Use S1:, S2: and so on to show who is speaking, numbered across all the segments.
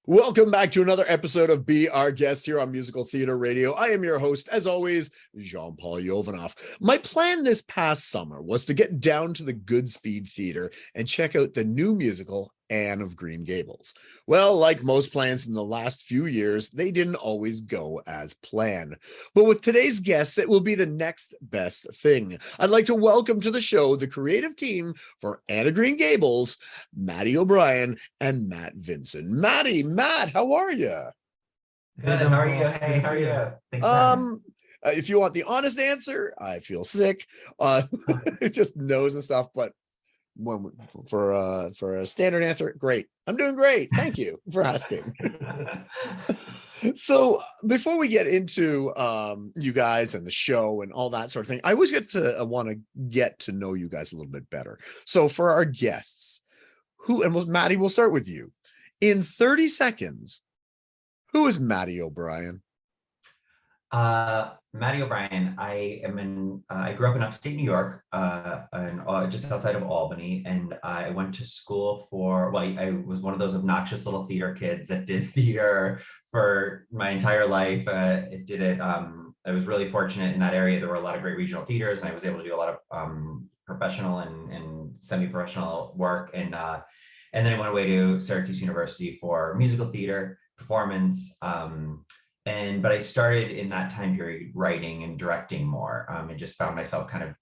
S1: Welcome back to another episode of Be Our Guest here on Musical Theater Radio. I am your host, as always, Jean-Paul Jovanov. My plan this past summer was to get down to the Goodspeed Theater and check out the new musical, Anne of Green Gables. Well, like most plans in the last few years, they didn't always go as planned. But with today's guests, it will be the next best thing. I'd like to welcome to the show the creative team for Anne of Green Gables, Maddie O'Brien and Matt Vinson. Matt, how are you?
S2: Good. How are you? Hey, how are you? Thanks for asking.
S1: If you want the honest answer, I feel sick. Just nose and stuff, but for a standard answer, great. I'm doing great. Thank you for asking. So before we get into you guys and the show and all that sort of thing, I always want to get to know you guys a little bit better. So for our guests, Maddie, we'll start with you. In 30 seconds, who is Maddie O'Brien?
S2: Maddie O'Brien. I grew up in upstate New York, just outside of Albany, and I went to school I was one of those obnoxious little theater kids that did theater for my entire life. I was really fortunate in that area. There were a lot of great regional theaters, and I was able to do a lot of professional and semi-professional work. And then I went away to Syracuse University for musical theater performance. But I started in that time period writing and directing more, and just found myself kind of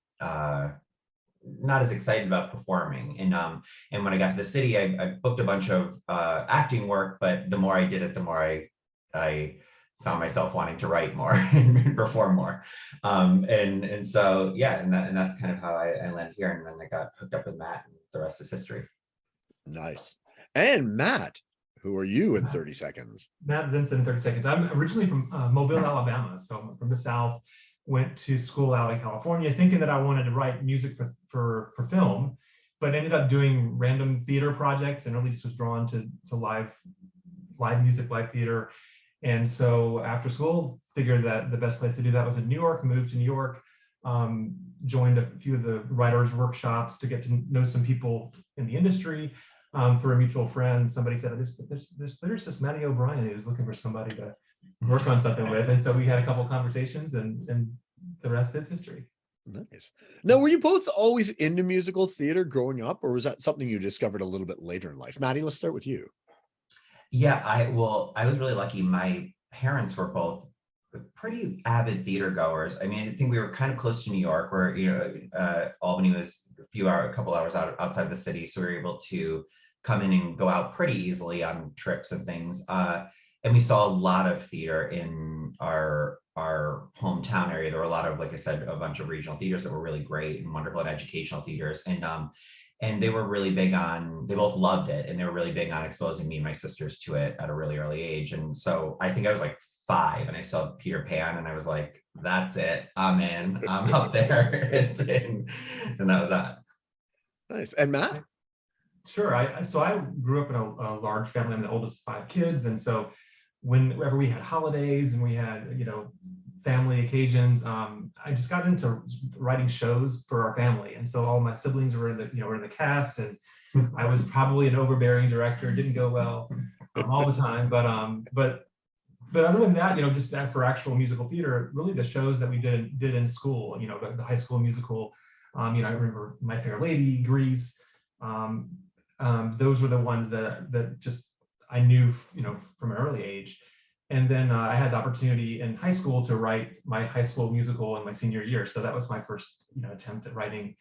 S2: not as excited about performing. And when I got to the city, I booked a bunch of acting work, but the more I did it, the more I found myself wanting to write more and perform more. And so, yeah, and that's kind of how I landed here. And then I got hooked up with Matt, and the rest is history.
S1: Nice. And Matt, who are you in 30 seconds?
S3: Matt Vinson in 30 seconds. I'm originally from Mobile, Alabama. So I'm from the South, went to school out in California, thinking that I wanted to write music for film, but ended up doing random theater projects and really just was drawn to live music, live theater. And so after school, figured that the best place to do that was in New York, moved to New York, joined a few of the writers' workshops to get to know some people in the industry. Through a mutual friend, somebody said, there's lyricist Maddie O'Brien who's looking for somebody to work on something with. And so we had a couple conversations, and the rest is history.
S1: Nice. Now, were you both always into musical theater growing up, or was that something you discovered a little bit later in life? Maddie, let's start with you.
S2: Yeah, I was really lucky. My parents were both pretty avid theater goers. I mean, I think we were kind of close to New York, where Albany was a couple hours outside the city, so we were able to come in and go out pretty easily on trips and things. And we saw a lot of theater in our hometown area. There were a lot of, like I said, a bunch of regional theaters that were really great and wonderful, and educational theaters. And they were really big they both loved it, and they were really big on exposing me and my sisters to it at a really early age. And so I think I was like 5 and I saw Peter Pan, and I was like, that's it, I'm in, I'm up there. and that was that.
S3: Nice. And Matt? Sure. I grew up in a large family. I'm the oldest of 5 kids, and so whenever we had holidays and we had family occasions, I just got into writing shows for our family, and so all my siblings were in the cast, and I was probably an overbearing director. It didn't go well all the time, but other than that, just that for actual musical theater, really the shows that we did in school, the high school musical, I remember My Fair Lady, Grease. Those were the ones that just I knew, from an early age. And then I had the opportunity in high school to write my high school musical in my senior year. So that was my first, attempt at writing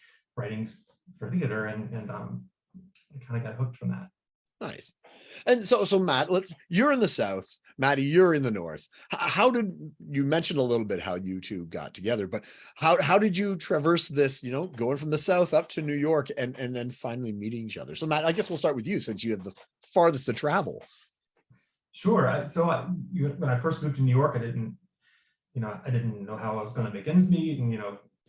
S3: for theater, and I kind of got hooked from that.
S1: Nice. And so Matt, you're in the South, Maddie, you're in the North. How did you mention a little bit how you two got together, but how did you traverse this, going from the South up to New York and then finally meeting each other? So Matt, I guess we'll start with you, since you have the farthest to travel.
S3: Sure. When I first moved to New York, I didn't know how I was going to make ends meet, and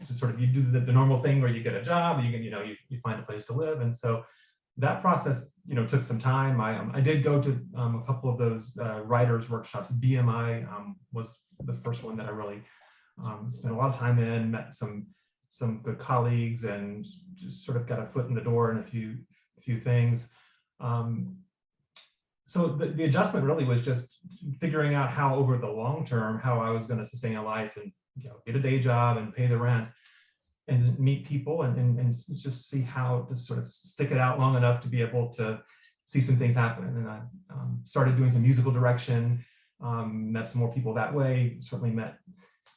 S3: just sort of you do the normal thing where you get a job, and you find a place to live, and so that process took some time. I did go to a couple of those writers workshops. BMI was the first one that I really spent a lot of time in, met some good colleagues, and just sort of got a foot in the door in a few things. so the adjustment really was just figuring out how over the long term, how I was going to sustain a life and, you know, get a day job and pay the rent and meet people and just see how to sort of stick it out long enough to be able to see some things happen. And I started doing some musical direction, met some more people that way, certainly met,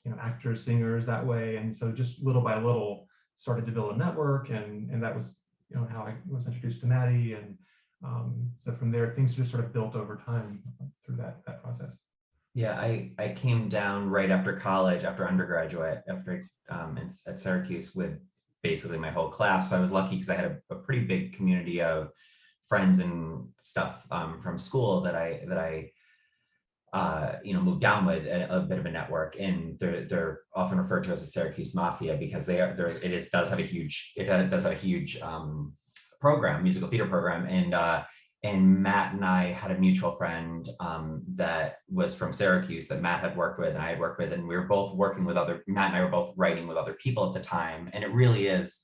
S3: you know, actors, singers that way. And so just little by little started to build a network, and that was, you know, how I was introduced to Maddie. And so from there, things just sort of built over time through that process.
S2: Yeah, I came down right after college, after undergraduate, at Syracuse with basically my whole class. So I was lucky because I had a pretty big community of friends and stuff from school that I you know, moved down with, a bit of a network, and they're often referred to as the Syracuse Mafia because it does have a huge program, musical theater program, and Matt and I had a mutual friend that was from Syracuse that Matt had worked with and I had worked with, and we were both working with Matt and I were both writing with other people at the time, and it really is,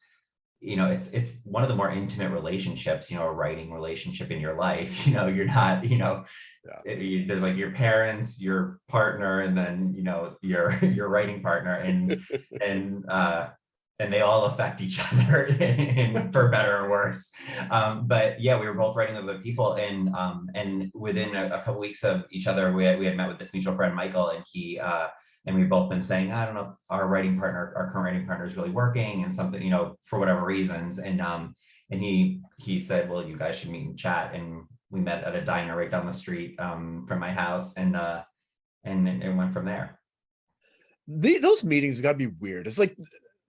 S2: you know, it's one of the more intimate relationships, you know, a writing relationship in your life. You know, you're not, you know, there's like your parents, your partner, and then, you know, your writing partner, and they all affect each other for better or worse. But yeah, we were both writing with other people, and within a couple weeks of each other, we had met with this mutual friend, Michael, and he and we've both been saying, I don't know if our current writing partner is really working, and something, you know, for whatever reasons. And he said, well, you guys should meet and chat. And we met at a diner right down the street from my house, and it went from there.
S1: Those meetings got to be weird. It's like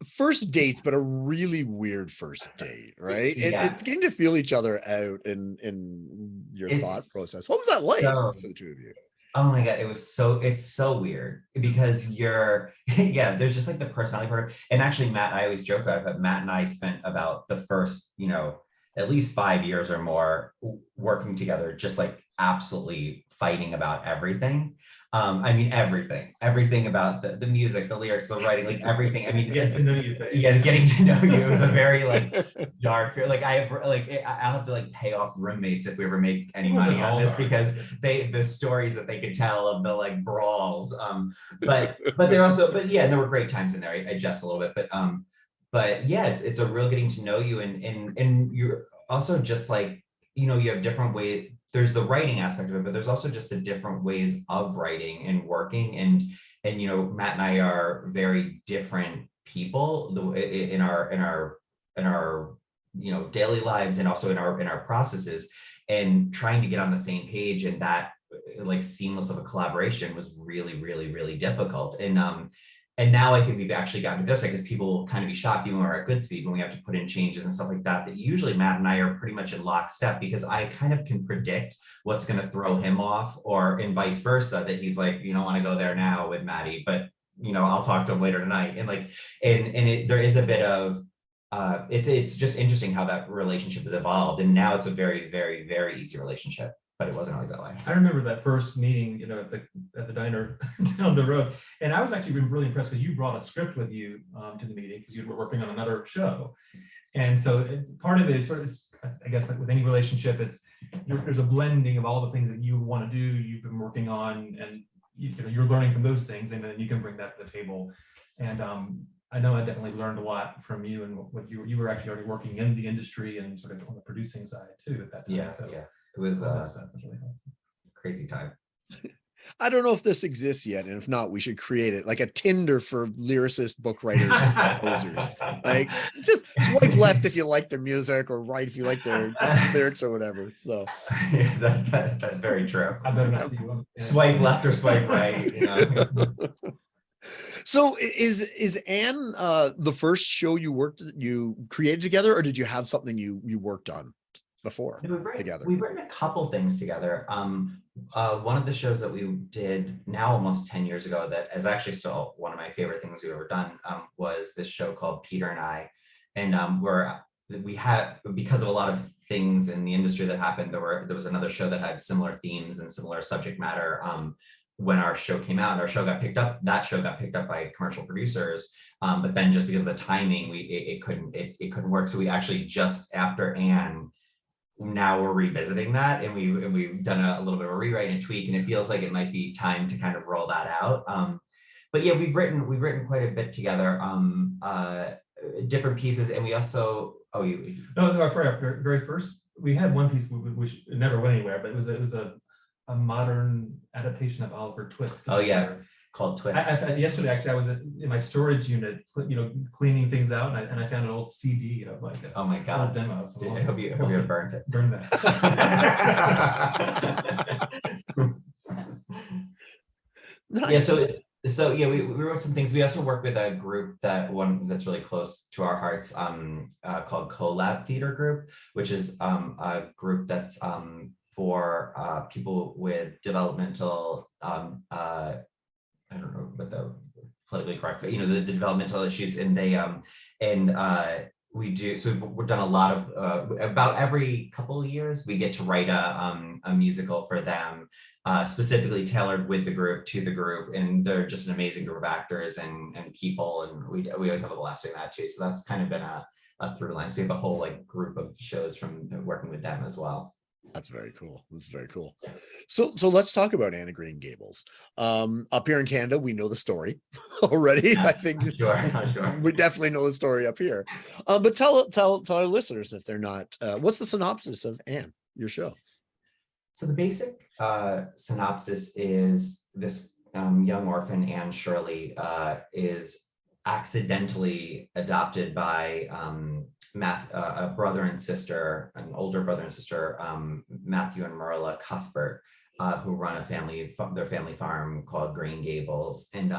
S1: first dates, but a really weird first date, right?
S2: Yeah.
S1: Getting to feel each other out in your thought process. What was that like for the two of you?
S2: Oh my God, it's so weird because there's just like the personality part. And actually, Matt, I always joke about it, but Matt and I spent about the first, you know, at least 5 years or more working together, just like absolutely fighting about everything. I mean, everything about the music, the lyrics, the writing, like everything. I mean,
S3: getting to know you.
S2: Getting to know you. It was a very like dark, like I'll have to like pay off roommates if we ever make any money on this, because the stories that they could tell of the like brawls. But there were great times in there. I jest a little bit, but yeah, it's a real getting to know you, and you're also just like, you know, you have different ways. There's the writing aspect of it, but there's also just the different ways of writing and working. And you know, Matt and I are very different people in our you know, daily lives, and also in our processes, and trying to get on the same page, and that like seamless of a collaboration was really, really, really difficult. And now I think we've actually gotten to this, because people will kind of be shocked even when we're at Goodspeed, when we have to put in changes and stuff like that, that usually Matt and I are pretty much in lockstep, because I kind of can predict what's going to throw him off, and vice versa, that he's like, you don't want to go there now with Maddie, but you know, I'll talk to him later tonight. And like, there is a bit of, it's just interesting how that relationship has evolved. And now it's a very, very, very easy relationship. But it wasn't always that way.
S3: I remember that first meeting, you know, at the diner down the road, and I was actually really impressed because you brought a script with you to the meeting, because you were working on another show, and so part of it is sort of, I guess, like with any relationship, there's a blending of all the things that you want to do, you've been working on, and you know, you're learning from those things, and then you can bring that to the table. And I know I definitely learned a lot from you, and what you were actually already working in the industry and sort of on the producing side too at that time.
S2: Yeah,
S3: so.
S2: Yeah. It was a
S3: really
S2: crazy time.
S1: I don't know if this exists yet, and if not, we should create it, like a Tinder for lyricist, book writers, and composers. Like, just swipe left if you like their music, or right if you like their lyrics or whatever. So
S2: that's very true.
S3: I better not see you.
S2: Swipe left or swipe right. You know?
S1: So is Anne the first show you created together, or did you have something you worked on before together?
S2: We've written a couple things together. One of the shows that we did now almost 10 years ago, that is actually still one of my favorite things we've ever done, was this show called Peter and I. And we had, because of a lot of things in the industry that happened, there was another show that had similar themes and similar subject matter. When our show came out, that show got picked up by commercial producers. But then just because of the timing, it couldn't work. So we actually, just after Anne now we're revisiting that, and we've done a little bit of a rewrite and tweak, and it feels like it might be time to kind of roll that out. But yeah, we've written quite a bit together, different pieces, and we also
S3: our very first, we had one piece which never went anywhere, but it was a modern adaptation of Oliver Twist.
S2: Oh yeah, called Twist.
S3: Yesterday, actually, I was in my storage unit, cleaning things out, and I found an old CD of like
S2: oh my god,
S3: old demo. So
S2: I hope you have burned it.
S3: Burn that.
S1: Nice.
S2: Yeah, so yeah, we wrote some things. We also work with a group that's really close to our hearts, called Collab Theater Group, which is a group that's for people with developmental I don't know what the politically correct, but the developmental issues, and they we do, so we've done a lot of about every couple of years we get to write a musical for them, specifically tailored with the group, to the group, and they're just an amazing group of actors and people, and we always have a blast doing that too. So that's kind of been a through line. So we have a whole like group of shows from working with them as well.
S1: That's very cool. That's very cool. So let's talk about Anne of Green Gables. Up here in Canada, we know the story already.
S2: Yeah,
S1: I think
S2: sure.
S1: we definitely know the story up here. But tell our listeners, if they're not, what's the synopsis of Anne, your show?
S2: So the basic synopsis is this young orphan, Anne Shirley, is accidentally adopted by a brother and sister, an older brother and sister, Matthew and Marla Cuthbert, who run their family farm called Green Gables, and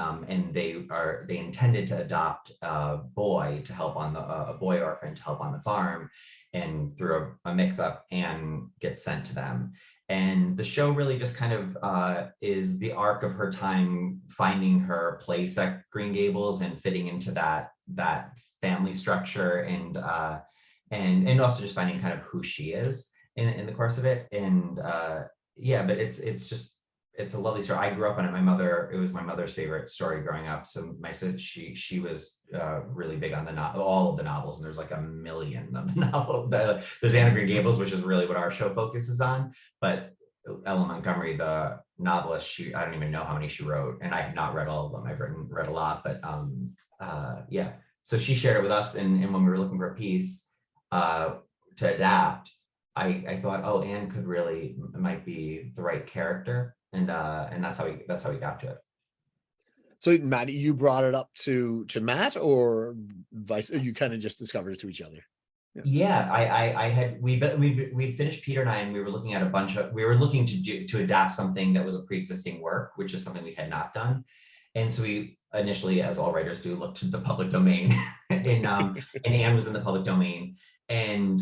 S2: they intended to adopt a boy to help on a boy orphan to help on the farm, and through a mix-up, Anne gets sent to them. And the show really just kind of is the arc of her time finding her place at Green Gables and fitting into that family structure, and also just finding kind of who she is in the course of it. And yeah, but it's a lovely story. I grew up on it. It was my mother's favorite story growing up. So my sister, she was really big on all of the novels, and there's like a million of the novels. There's Anne of Green Gables, which is really what our show focuses on. But Ella Montgomery, the novelist, I don't even know how many she wrote, and I have not read all of them. I've read a lot, but yeah. So she shared it with us, and when we were looking for a piece to adapt, I thought, oh, Anne might be the right character. And that's how we got to it.
S1: So Matt, you brought it up to Matt, or vice? You kind of just discovered it to each other?
S2: Yeah, we'd finished, Peter and I, and we were looking at we were looking to adapt something that was a pre-existing work, which is something we had not done. And so we initially, as all writers do, looked to the public domain, and Anne was in the public domain, and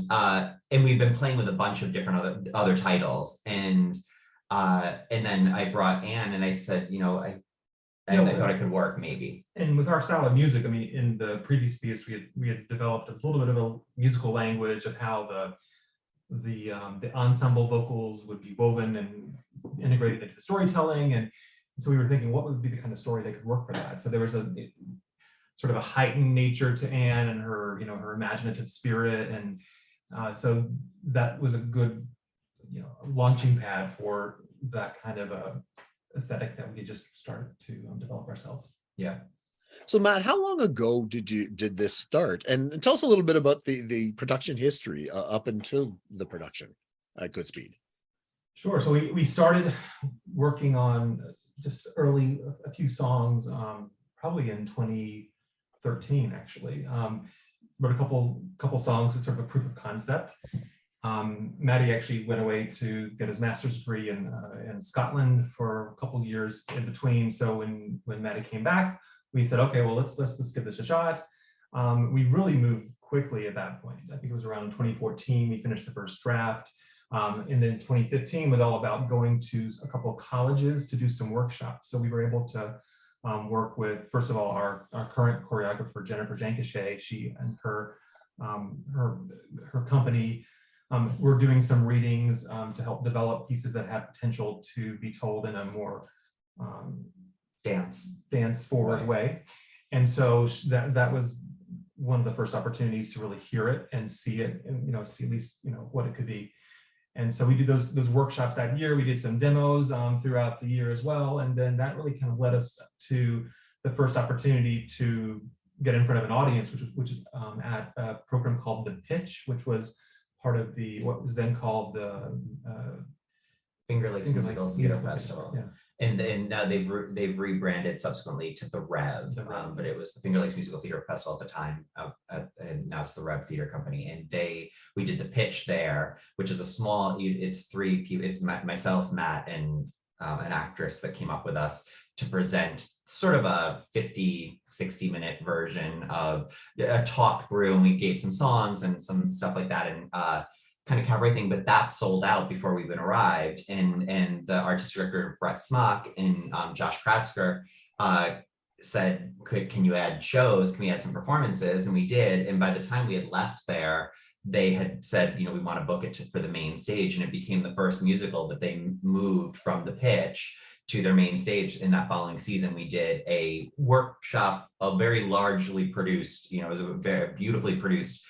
S2: we've been playing with a bunch of different other titles, and then I brought Anne, and I said, I thought it could work maybe.
S3: And with our style of music, I mean, in the previous piece, we had developed a little bit of a musical language of how the ensemble vocals would be woven and integrated into the storytelling, and so we were thinking, what would be the kind of story that could work for that? So there was a sort of a heightened nature to Anne and her, her imaginative spirit, and so that was a good, launching pad for that kind of aesthetic that we just started to develop ourselves.
S2: Yeah.
S1: So Matt, how long ago did this start? And tell us a little bit about the production history up until the production at Goodspeed.
S3: Sure. So we started working on just a few songs, probably in 2013, actually. Wrote a couple songs as sort of a proof of concept. Matty actually went away to get his master's degree in Scotland for a couple of years in between. So when Matty came back, we said, okay, well, let's give this a shot. We really moved quickly at that point. I think it was around 2014 we finished the first draft. And then 2015 was all about going to a couple of colleges to do some workshops. So we were able to work with, first of all, our current choreographer, Jennifer Jankishay. She and her company were doing some readings to help develop pieces that had potential to be told in a more dance forward way. And so that was one of the first opportunities to really hear it and see it, and see at least what it could be. And so we did those workshops that year. We did some demos throughout the year as well. And then that really kind of led us to the first opportunity to get in front of an audience, which is at a program called The Pitch, which was part of what was then called the
S2: Finger Lakes Musical Theater Festival.
S3: Yeah.
S2: And now they've rebranded subsequently to the Rev, but it was the Finger Lakes Musical Theater Festival at the time, and now it's the Rev Theater Company. And we did The Pitch there, which is a small, it's 3 people, it's myself, Matt, and an actress that came up with us to present sort of a 50-60 minute version of a talk through, and we gave some songs and some stuff like that, and kind of cabaret thing, but that sold out before we even arrived. And the artistic director, Brett Smock, and Josh Kratzker said, can you add shows? Can we add some performances? And we did. And by the time we had left there, they had said, we want to book it for the main stage. And it became the first musical that they moved from The Pitch to their main stage. In that following season, we did a workshop, a very largely produced, it was a very beautifully produced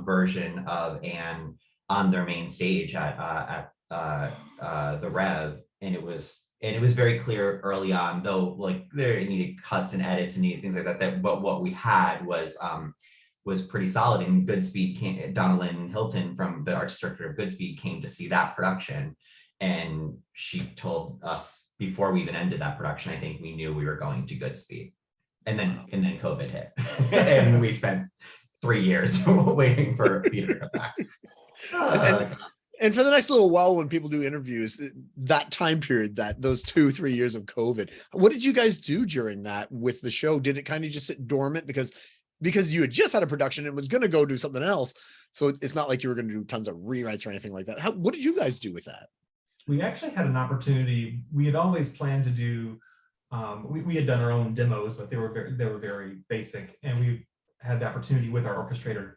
S2: version of Anne on their main stage at the Rev, and it was very clear early on, though, like there needed cuts and edits and needed things like that. But what we had was pretty solid. And Goodspeed came, Donna Lynn Hilton from the artistic director of Goodspeed came to see that production, and she told us before we even ended that production, I think we knew we were going to Goodspeed, and then COVID hit, and we spent 3 years waiting for theater to come back.
S1: And for the next little while, when people do interviews, that time period, those 2-3 years of COVID, what did you guys do during that with the show? Did it kind of just sit dormant because you had just had a production and was going to go do something else? So it's not like you were going to do tons of rewrites or anything like that. What did you guys do with that?
S3: We actually had an opportunity. We had always planned to do. We had done our own demos, but they were very basic, and we had the opportunity with our orchestrator,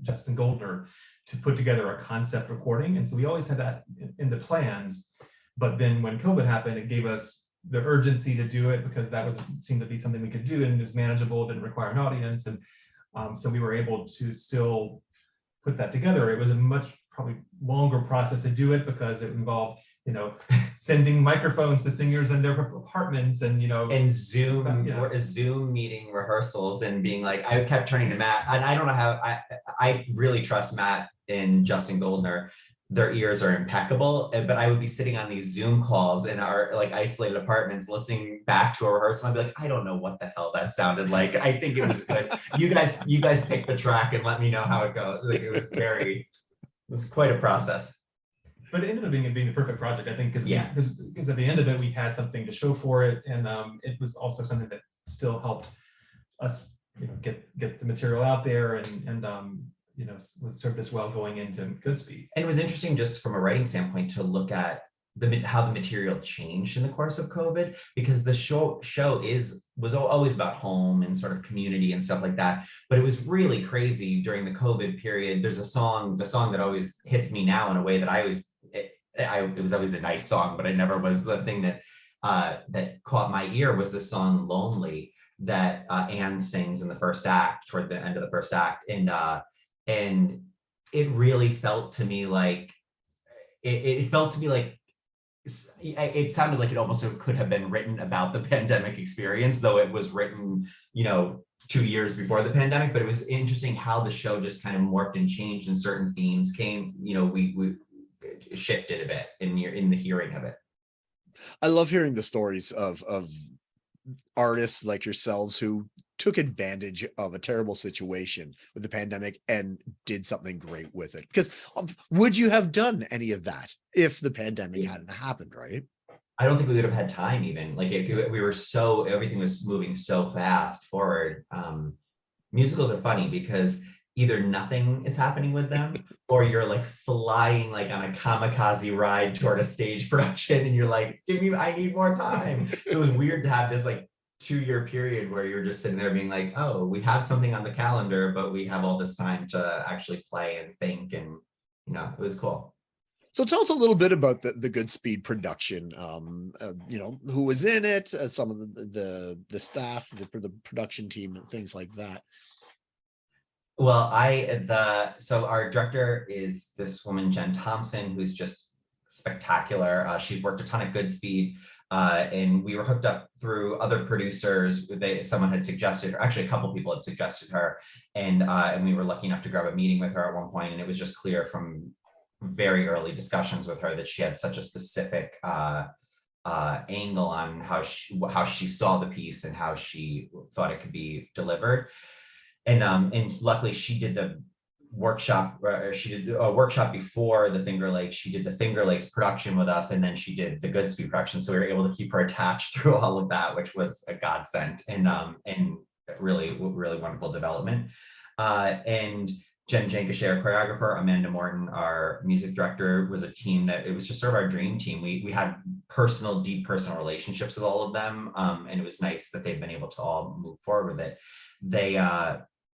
S3: Justin Goldner, to put together a concept recording. And so we always had that in the plans. But then when COVID happened, it gave us the urgency to do it, because that seemed to be something we could do, and it was manageable, didn't require an audience. And so we were able to still put that together. It was a much probably longer process to do it, because it involved, sending microphones to singers in their apartments, and
S2: and Zoom meeting rehearsals, and being like, I kept turning to Matt, and I don't know how, I really trust Matt and Justin Goldner. Their ears are impeccable, but I would be sitting on these Zoom calls in our like isolated apartments, listening back to a rehearsal. I'd be like, I don't know what the hell that sounded like. I think it was good. You guys pick the track and let me know how it goes. Like, it was quite a process.
S3: But it ended up being the perfect project, I think, because at the end of it, we had something to show for it, and it was also something that still helped us, get the material out there, and was served us well going into Goodspeed.
S2: And it was interesting, just from a writing standpoint, to look at how the material changed in the course of COVID, because the show was always about home and sort of community and stuff like that. But it was really crazy during the COVID period. There's the song that always hits me now in a way that it was always a nice song, but it never was the thing that caught my ear, was the song "Lonely" that Anne sings in the first act, toward the end of the first act. And it really felt to me like, it sounded like it almost could have been written about the pandemic experience, though it was written, 2 years before the pandemic. But it was interesting how the show just kind of morphed and changed, and certain themes came, we shifted a bit in the hearing of it.
S1: I love hearing the stories of artists like yourselves who took advantage of a terrible situation with the pandemic and did something great with it. Because would you have done any of that if the pandemic hadn't happened, right?
S2: I don't think we would have had time even. Like, everything was moving so fast forward. Musicals are funny because either nothing is happening with them, or you're like flying like on a kamikaze ride toward a stage production, and you're like, I need more time. So it was weird to have this like 2-year period where you're just sitting there being like, oh, we have something on the calendar, but we have all this time to actually play and think, and it was cool.
S1: So tell us a little bit about the Goodspeed production. Who was in it, some of the staff, the production team, and things like that.
S2: Well, so our director is this woman, Jen Thompson, who's just spectacular. She's worked a ton at Goodspeed, and we were hooked up through other producers. Someone had suggested, or actually a couple people had suggested her, and we were lucky enough to grab a meeting with her at one point, and it was just clear from very early discussions with her that she had such a specific angle on how she saw the piece and how she thought it could be delivered. And luckily she did the workshop, she did a workshop before the Finger Lakes. She did the Finger Lakes production with us, and then she did the Goodspeed production. So we were able to keep her attached through all of that, which was a godsend, and really wonderful development. And Jen Jankashay, our choreographer, Amanda Morton, our music director, was a team that it was just sort of our dream team. We had deep personal relationships with all of them, and it was nice that they've been able to all move forward with it.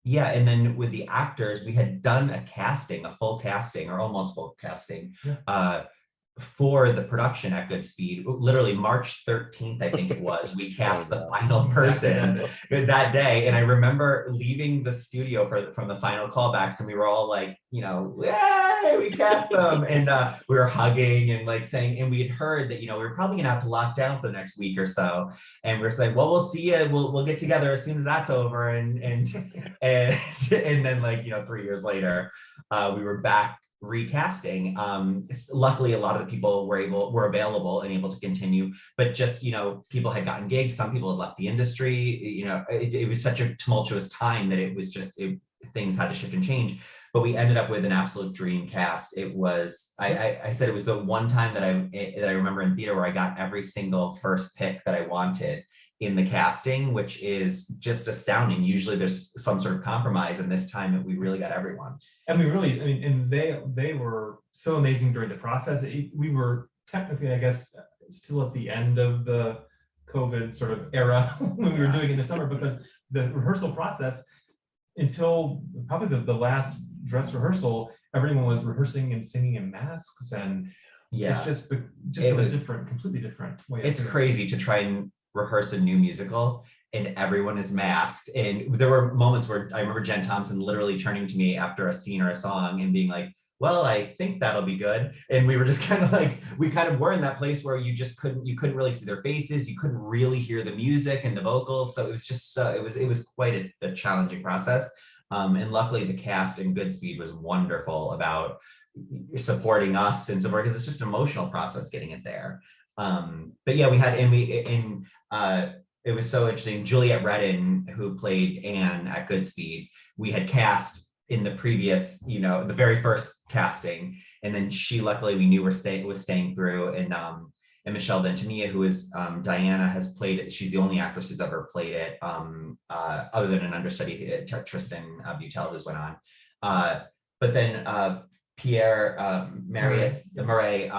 S2: And then with the actors, we had done a full casting, or almost full casting, for the production at Goodspeed. Literally March 13th, I think it was, we cast the final person that day. And I remember leaving the studio from the final callbacks, and we were all like, yay, we cast them. And we were hugging and like saying, and we had heard that, we were probably gonna have to lock down for the next week or so. And we're saying, well, we'll see you. We'll get together as soon as that's over. And then, like, 3 years later, we were back recasting. Luckily, a lot of the people were available and able to continue, but just people had gotten gigs, some people had left the industry. It was such a tumultuous time that it was just things had to shift and change. But we ended up with an absolute dream cast. It was, I said it was the one time that I remember in theater where I got every single first pick that I wanted in the casting, which is just astounding. Usually there's some sort of compromise, and this time we really got everyone.
S3: And and they were so amazing during the process. We were technically, I guess, still at the end of the COVID sort of era when we were doing it in the summer, because the rehearsal process, until probably the last dress rehearsal, everyone was rehearsing and singing in masks, and it's just completely different way.
S2: It's crazy to try and rehearse a new musical and everyone is masked. And there were moments where I remember Jen Thompson literally turning to me after a scene or a song and being like, well, I think that'll be good. And we were just kind of like, we kind of were in that place where you couldn't really see their faces. You couldn't really hear the music and the vocals. So it was just, it was quite a challenging process. And luckily the cast in Goodspeed was wonderful about supporting us and support, because it's just an emotional process getting it there. But yeah, we had, it was so interesting. Juliet Redden, who played Anne at Goodspeed, we had cast in the previous, the very first casting, and then she, luckily, we knew was staying through, and Michelle Ventimiglia, who is Diana, has played it. She's the only actress who's ever played it, other than an understudy, Tristan Butel, who's went on. But then Pierre Murray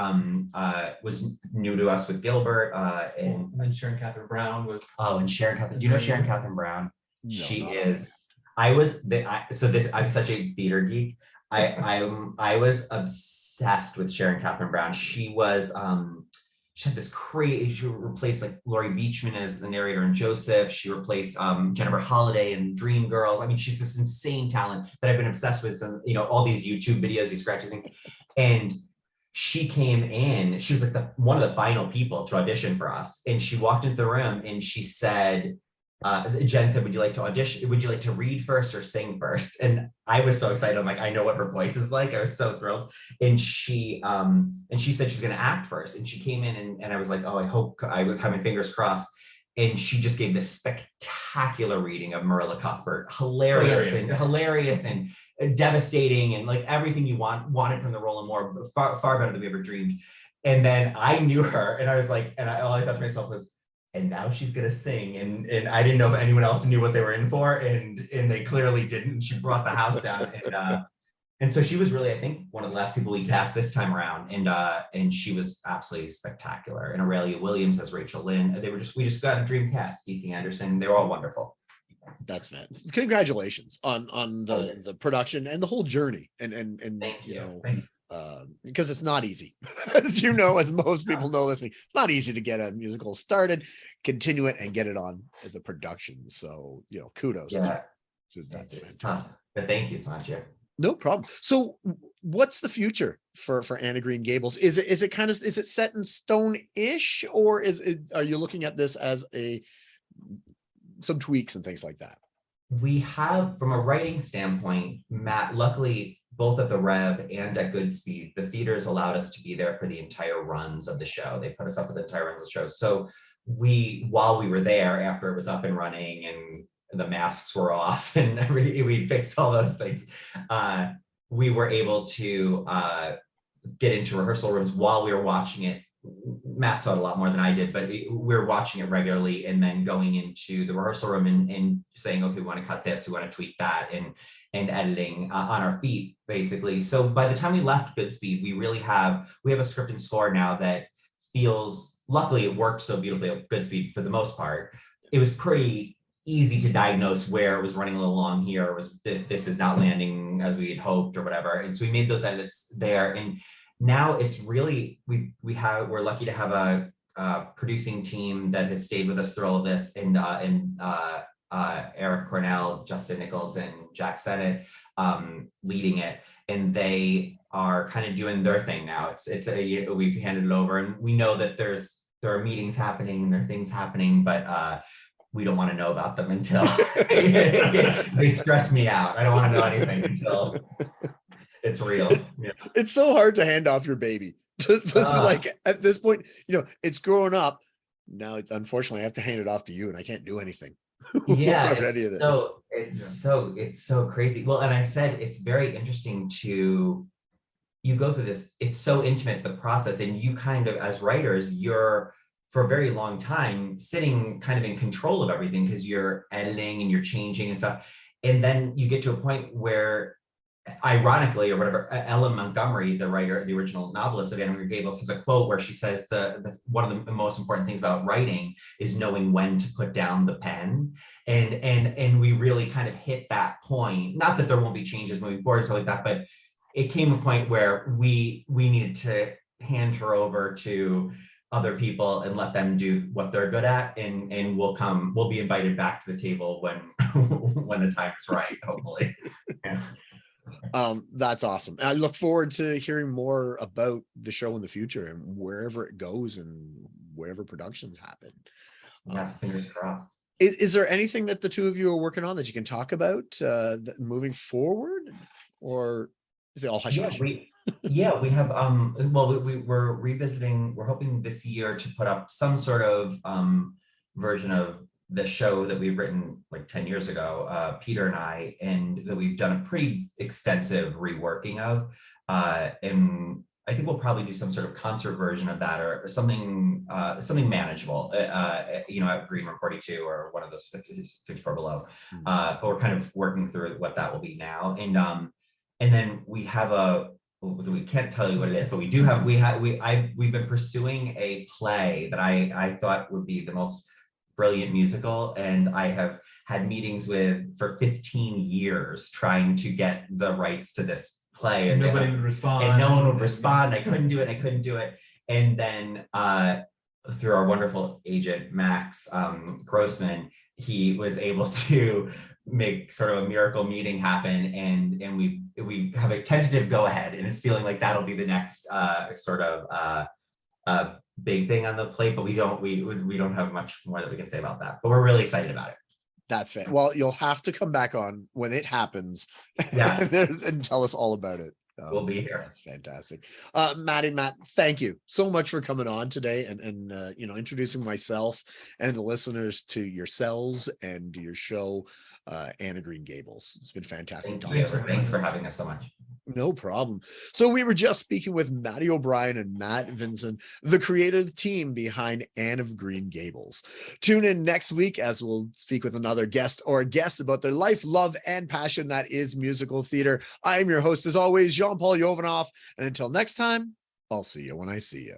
S2: was new to us with Gilbert, and
S3: then Sharon Catherine Brown was.
S2: Oh, and Sharon Catherine. Do you know Sharon Catherine Brown? No, she is. I'm such a theater geek. I was obsessed with Sharon Catherine Brown. She was she had this crazy. She replaced like Laurie Beachman as the narrator in Joseph. She replaced Jennifer Holliday in Dreamgirls. I mean, she's this insane talent that I've been obsessed with. Some, all these YouTube videos, these scratchy things. And she came in. She was like one of the final people to audition for us. And she walked into the room and she said, Jen said, would you like to audition? Would you like to read first or sing first? And I was so excited. I'm like, I know what her voice is like. I was so thrilled. And she said she's going to act first. And she came in and I was like, oh, I hope, I would have my fingers crossed. And she just gave this spectacular reading of Marilla Cuthbert. Hilarious and devastating, and like everything you wanted from the role and more, far better than we ever dreamed. And then I knew her and I was like, all I thought to myself was, and now she's gonna sing, and I didn't know if anyone else knew what they were in for, and they clearly didn't. She brought the house down, and so she was really, I think, one of the last people we cast this time around, and she was absolutely spectacular. And Aurelia Williams as Rachel Lynn. We just got a dream cast. DC Anderson. They were all wonderful.
S1: That's man. Congratulations on the production and the whole journey, and
S2: Thank you.
S1: because it's not easy, as as most people know listening, it's not easy to get a musical started, continue it, and get it on as a production. So kudos.
S2: Yeah,
S1: that's fantastic.
S2: But thank you so much. Yeah.
S1: No problem. So what's the future for Anne of Green Gables? Is it set in stone-ish, or are you looking at this as some tweaks and things like that?
S2: We have, from a writing standpoint, Matt, luckily, both at the Rev and at Goodspeed, the theaters allowed us to be there for the entire runs of the show. They put us up for the entire runs of the show. So while we were there, after it was up and running and the masks were off and we fixed all those things, we were able to get into rehearsal rooms while we were watching it. Matt saw it a lot more than I did, but we were watching it regularly and then going into the rehearsal room and saying, okay, we want to cut this, we want to tweak that, and editing on our feet, basically. So by the time we left Goodspeed, we have a script and score now that feels, luckily it worked so beautifully at Goodspeed for the most part. It was pretty easy to diagnose where it was running a little long here, or this is not landing as we had hoped or whatever. And so we made those edits there. And now it's really, we're lucky to have a producing team that has stayed with us through all of this, and Eric Cornell, Justin Nichols, and Jack Sennett leading it, and they are kind of doing their thing now. We've handed it over, and we know that there are meetings happening and there are things happening, but we don't want to know about them until they stress me out. I don't want to know anything until it's real. Yeah.
S1: It's so hard to hand off your baby. Like at this point, it's growing up. Now, unfortunately, I have to hand it off to you, and I can't do anything.
S2: Yeah, it's so crazy. Well, and I said it's very interesting you go through this. It's so intimate, the process, and you kind of, as writers, you're for a very long time sitting kind of in control of everything because you're editing and you're changing and stuff. And then you get to a point where, ironically, or whatever, Ellen Montgomery, the writer, the original novelist of Anne of Green Gables, has a quote where she says one of the most important things about writing is knowing when to put down the pen. And we really kind of hit that point. Not that there won't be changes moving forward and stuff like that, but it came a point where we needed to hand her over to other people and let them do what they're good at, and we'll be invited back to the table when the time is right, hopefully. Yeah.
S1: That's awesome. I look forward to hearing more about the show in the future and wherever it goes and wherever productions happen.
S2: Yes, fingers crossed.
S1: Is there anything that the two of you are working on that you can talk about moving forward, or is it all hush hush?
S2: We have we're revisiting. We're hoping this year to put up some sort of version of the show that we've written like 10 years ago, Peter and I, and that we've done a pretty extensive reworking of. And I think we'll probably do some sort of concert version of that, or something manageable, at Green Room 42 or one of those 54 below. But we're kind of working through what that will be now. And then we have we can't tell you what it is, but we've been pursuing a play that I thought would be the most brilliant musical, and I have had meetings for 15 years trying to get the rights to this play, and
S3: nobody would respond,
S2: and no one would respond. I couldn't do it, and then through our wonderful agent Max Grossman, he was able to make sort of a miracle meeting happen, and we have a tentative go ahead, and it's feeling like that'll be the next sort of big thing on the plate, but we don't have much more that we can say about that, but we're really excited about it.
S1: That's fair. Well, you'll have to come back on when it happens.
S2: Yes.
S1: and tell us all about it.
S2: We'll be here.
S1: That's fantastic. Matt, thank you so much for coming on today and introducing myself and the listeners to yourselves and your show, Anne of Green Gables. It's been fantastic.
S2: Thanks for having us so much.
S1: No problem. So we were just speaking with Matty O'Brien and Matt Vinson, the creative team behind Anne of Green Gables. Tune in next week as we'll speak with another guest or a guest about their life, love, and passion that is musical theater. I am your host, as always, Jean-Paul Jovanov. And until next time, I'll see you when I see you.